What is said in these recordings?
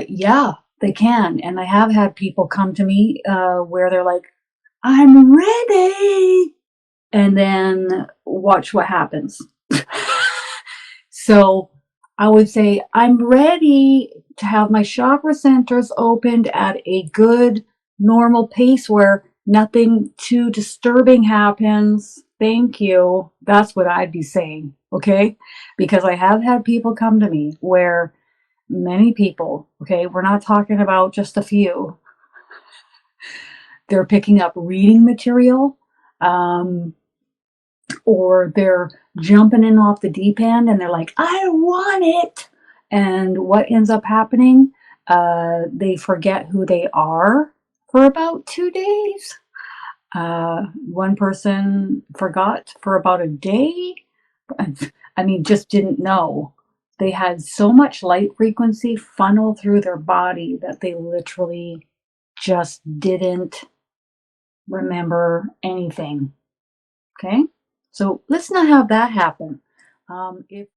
Yeah, they can. And I have had people come to me where they're like, I'm ready. And then watch what happens. So I would say, I'm ready to have my chakra centers opened at a good, normal pace where nothing too disturbing happens. Thank you. That's what I'd be saying. Okay. Because I have had people come to me where many people, okay, we're not talking about just a few, they're picking up reading material, um, or they're jumping in off the deep end and they're like, I want it. And what ends up happening? They forget who they are for about 2 days. One person forgot for about a day. I mean, just didn't know. They had so much light frequency funnel through their body that they literally just didn't remember anything. Okay? So let's not have that happen. If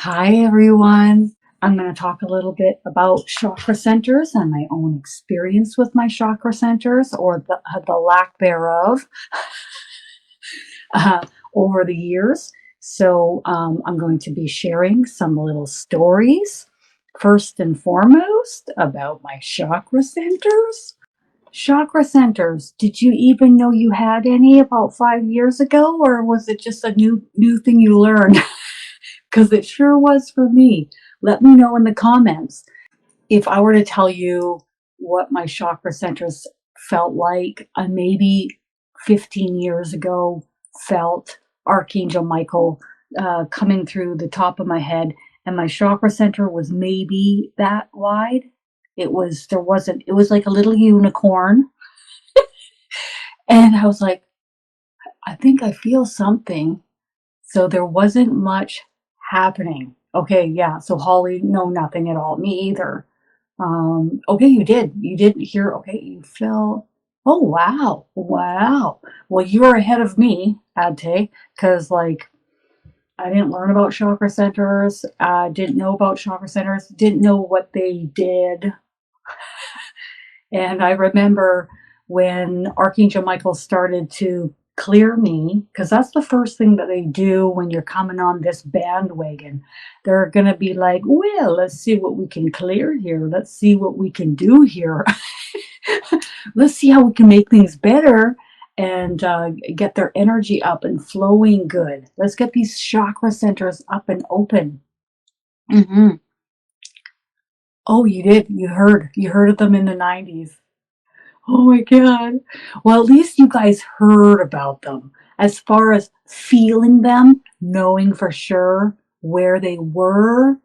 Hi everyone. I'm going to talk a little bit about chakra centers and my own experience with my chakra centers, or the lack thereof, uh, over the years. So I'm going to be sharing some little stories, first and foremost, about my chakra centers. Chakra centers. Did you even know you had any about 5 years ago, or was it just a new thing you learned? Because it sure was for me. Let me know in the comments. If I were to tell you what my chakra centers felt like, maybe 15 years ago, felt Archangel Michael coming through the top of my head, and my chakra center was maybe that wide. It was, there wasn't, it was like a little unicorn. And I was like, I think I feel something. So there wasn't much happening. Okay, yeah. So Holly, no, nothing at all. Me either. Okay, you did. You didn't hear. Okay, you felt. Oh wow, wow. Well, you were ahead of me, Ade, because like I didn't learn about chakra centers. Didn't know about chakra centers. Didn't know what they did. And I remember when Archangel Michael started to clear me, because that's the first thing that they do when you're coming on this bandwagon. They're going to be like, well, let's see what we can clear here. Let's see what we can do here. Let's see how we can make things better and get their energy up and flowing good. Let's get these chakra centers up and open. Mm-hmm. Oh, you did. You heard. You heard of them in the 90s. Oh my God. Well, at least you guys heard about them. As far as feeling them, knowing for sure where they were,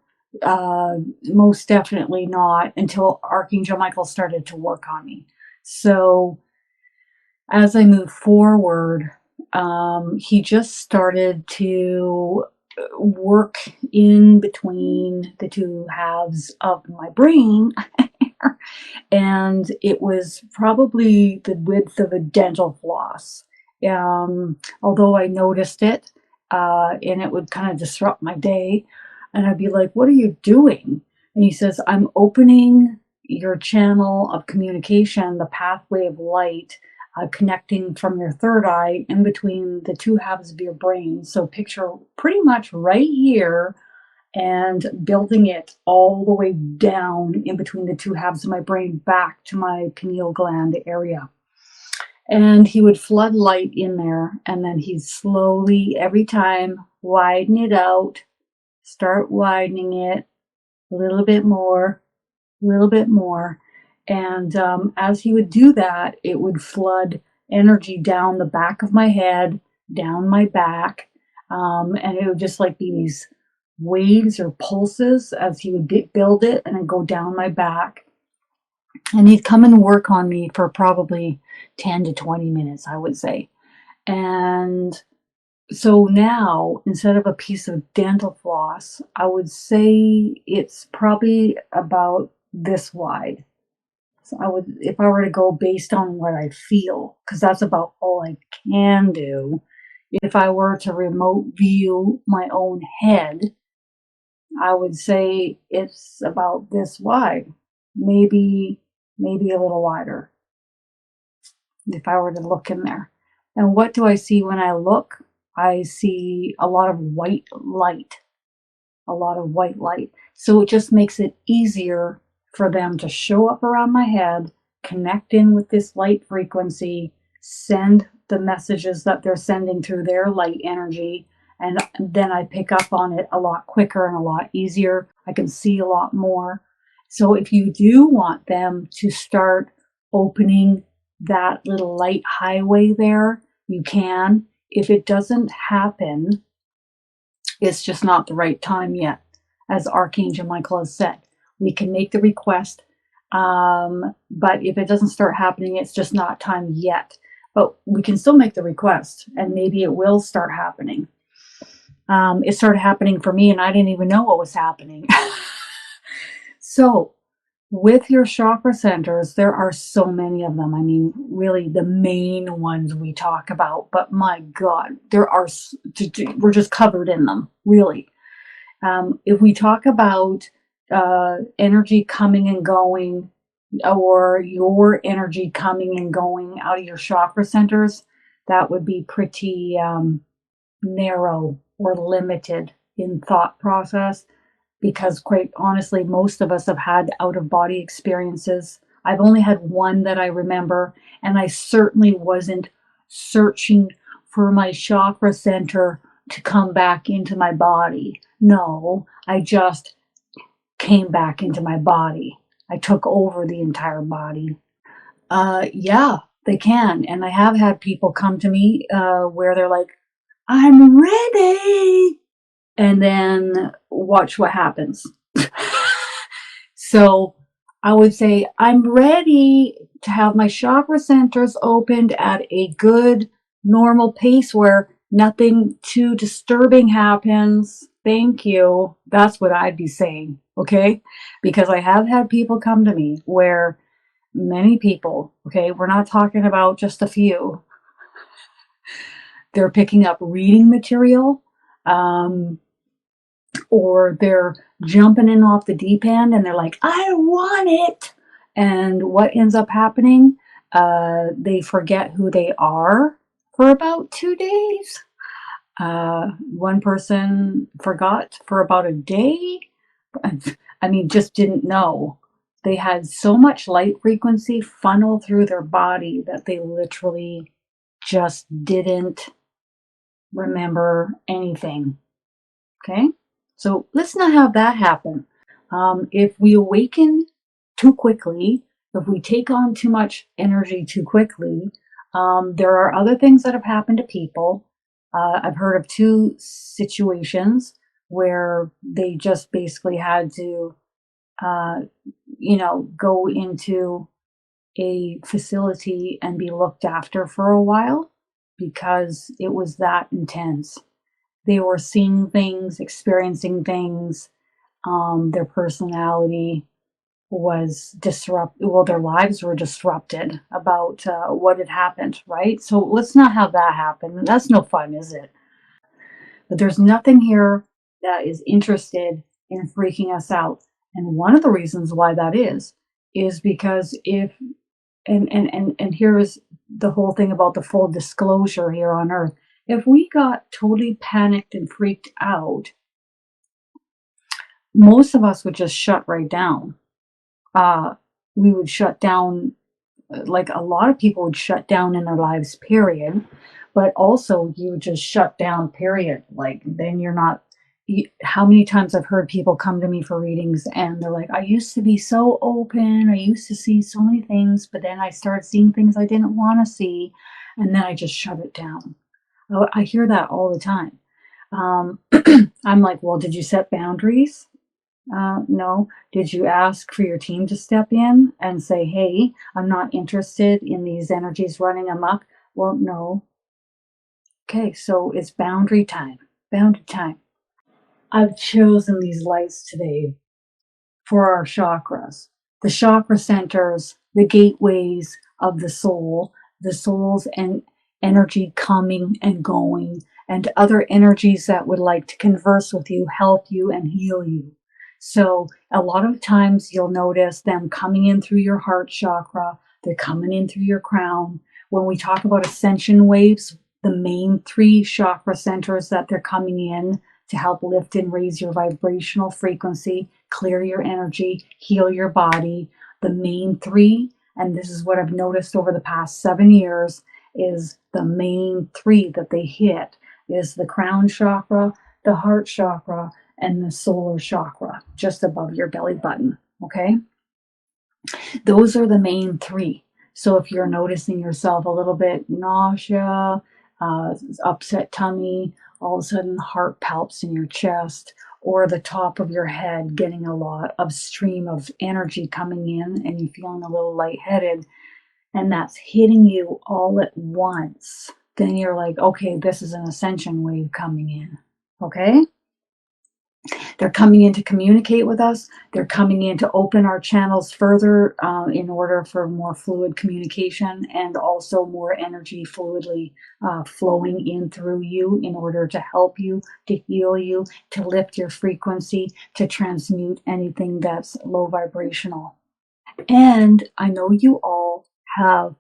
most definitely not until Archangel Michael started to work on me. So as I moved forward, he just started to work in between the two halves of my brain. And it was probably the width of a dental floss. Although I noticed it, and it would kind of disrupt my day, and I'd be like, "What are you doing?" And he says, "I'm opening your channel of communication, the pathway of light, connecting from your third eye in between the two halves of your brain. So picture pretty much right here." And building it all the way down in between the two halves of my brain back to my pineal gland area. And he would flood light in there, and then he'd slowly, every time, widen it out, start widening it a little bit more, little bit more. And as he would do that, it would flood energy down the back of my head, down my back, and it would just like be these waves or pulses as he would build it and then go down my back. And he'd come and work on me for probably 10 to 20 minutes, I would say. And so now, instead of a piece of dental floss, I would say it's probably about this wide. So I would, if I were to go based on what I feel, because that's about all I can do. If I were to remote view my own head, I would say it's about this wide, maybe a little wider, if I were to look in there. And what do I see when I look? I see a lot of white light, So it just makes it easier for them to show up around my head, connect in with this light frequency, send the messages that they're sending through their light energy, and then I pick up on it a lot quicker and a lot easier. I can see a lot more. So if you do want them to start opening that little light highway there, you can. If it doesn't happen, it's just not the right time yet, as Archangel Michael has said. We can make the request, but if it doesn't start happening, it's just not time yet. But we can still make the request, and maybe it will start happening. It started happening for me, and I didn't even know what was happening. So, with your chakra centers, there are so many of them. I mean, really, the main ones we talk about, but my God, there are, we're just covered in them, really. If we talk about energy coming and going, or your energy coming and going out of your chakra centers, that would be pretty narrow or limited in thought process, because quite honestly, most of us have had out-of-body experiences. I've only had one that I remember, and I certainly wasn't searching for my chakra center to come back into my body. No, I just came back into my body. I took over the entire body. Yeah, they can. And I have had people come to me where they're like, I'm ready. And then watch what happens. So I would say, I'm ready to have my chakra centers opened at a good, normal pace where nothing too disturbing happens. Thank you. That's what I'd be saying. Okay. Because I have had people come to me where many people, okay, we're not talking about just a few, they're picking up reading material, or they're jumping in off the deep end and they're like, I want it. And what ends up happening? They forget who they are for about 2 days. One person forgot for about a day. I mean, just didn't know. They had so much light frequency funnel through their body that they literally just didn't remember anything. Okay? So let's not have that happen. If we awaken too quickly, if we take on too much energy too quickly, there are other things that have happened to people. I've heard of 2 situations where they just basically had to, go into a facility and be looked after for a while because it was that intense. They were seeing things, experiencing things. Their personality was disrupted. Well, their lives were disrupted about what had happened, right? So let's not have that happen. That's no fun, is it? But there's nothing here that is interested in freaking us out. And one of the reasons why that is because if, and here's the whole thing about the full disclosure here on Earth. If we got totally panicked and freaked out, most of us would just shut right down. We would shut down, like a lot of people would shut down in their lives, period. But also you would just shut down, period. Like then you're not how many times I've heard people come to me for readings and they're like, I used to be so open, I used to see so many things, but then I started seeing things I didn't want to see, and then I just shut it down. Oh, I hear that all the time. I'm like, well, did you set boundaries? No. Did you ask for your team to step in and say, hey, I'm not interested in these energies running amok? Well, no. Okay, so it's boundary time. Boundary time. I've chosen these lights today for our chakras. The chakra centers, the gateways of the soul's and energy coming and going, and other energies that would like to converse with you, help you, and heal you. So a lot of times you'll notice them coming in through your heart chakra, they're coming in through your crown. When we talk about ascension waves, the main three chakra centers that they're coming in to help lift and raise your vibrational frequency, clear your energy, heal your body. The main three, and this is what I've noticed over the past 7 years, is the main three that they hit is the crown chakra, the heart chakra, and the solar chakra, just above your belly button. Okay? Those are the main three. So if you're noticing yourself a little bit nausea, upset tummy, all of a sudden heart palps in your chest, or the top of your head getting a lot of stream of energy coming in and you're feeling a little lightheaded, and that's hitting you all at once, then you're like, okay, this is an ascension wave coming in. Okay? They're coming in to communicate with us. They're coming in to open our channels further in order for more fluid communication and also more energy fluidly flowing in through you in order to help you, to heal you, to lift your frequency, to transmute anything that's low vibrational. And I know you all have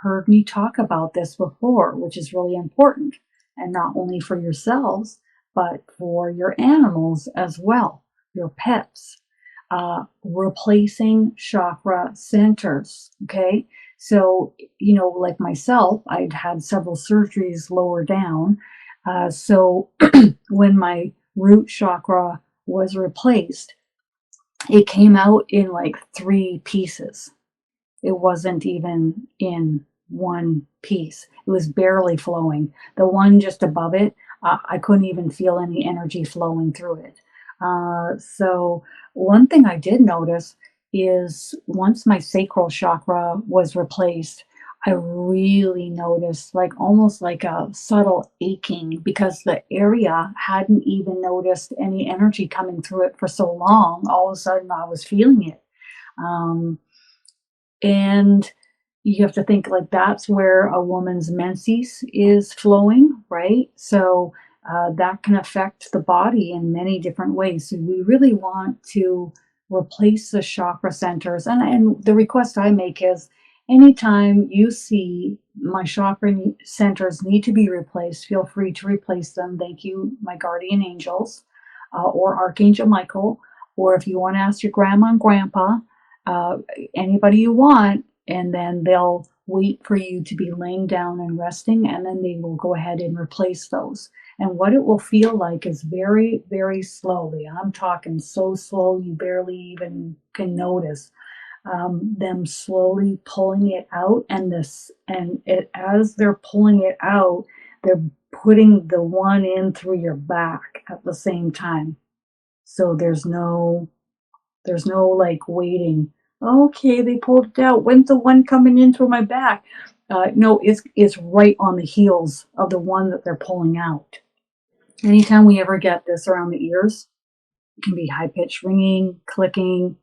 heard me talk about this before, which is really important, and not only for yourselves, but for your animals as well, your pets. Replacing chakra centers. Okay. So, like myself, I'd had several surgeries lower down. So when my root chakra was replaced, it came out in like 3 pieces. It wasn't even in one piece. It was barely flowing. The one just above it, I couldn't even feel any energy flowing through it. So one thing I did notice is once my sacral chakra was replaced, I really noticed like almost like a subtle aching because the area hadn't even noticed any energy coming through it for so long. All of a sudden I was feeling it. And you have to think like that's where a woman's menses is flowing, right? So that can affect the body in many different ways. So we really want to replace the chakra centers. And the request I make is anytime you see my chakra centers need to be replaced, feel free to replace them. Thank you, my guardian angels or Archangel Michael. Or if you want to ask your grandma and grandpa, anybody you want, and then they'll wait for you to be laying down and resting, and then they will go ahead and replace those. And what it will feel like is very, very slowly. I'm talking so slow you barely even can notice them slowly pulling it out, and as they're pulling it out, they're putting the one in through your back at the same time. So there's no like waiting. Okay, they pulled it out. When's the one coming in through my back? No, it's right on the heels of the one that they're pulling out. Anytime we ever get this around the ears, it can be high pitched ringing, clicking.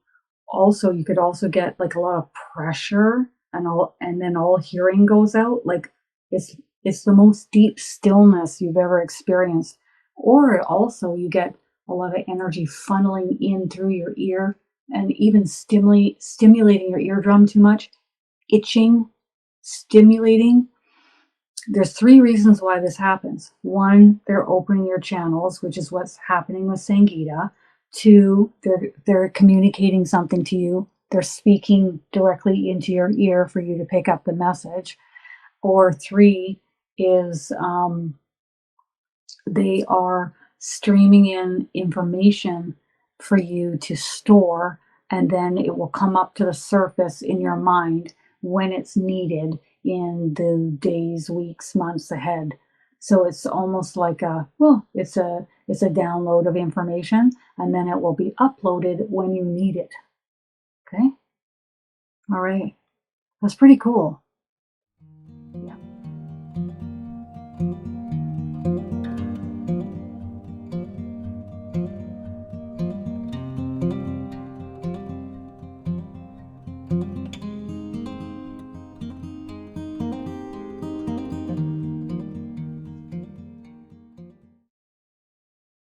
Also, you could also get like a lot of pressure, and then all hearing goes out. Like it's the most deep stillness you've ever experienced. Or also you get a lot of energy funneling in through your ear and even stimulating your eardrum too much, itching, stimulating. There's 3 reasons why this happens. 1, they're opening your channels, which is what's happening with Sangeeta. 2, they're communicating something to you. They're speaking directly into your ear for you to pick up the message. Or 3 is they are streaming in information for you to store, and then it will come up to the surface in your mind when it's needed in the days, weeks, months ahead. So it's almost like it's a download of information, and then it will be uploaded when you need it. Okay? All right. That's pretty cool.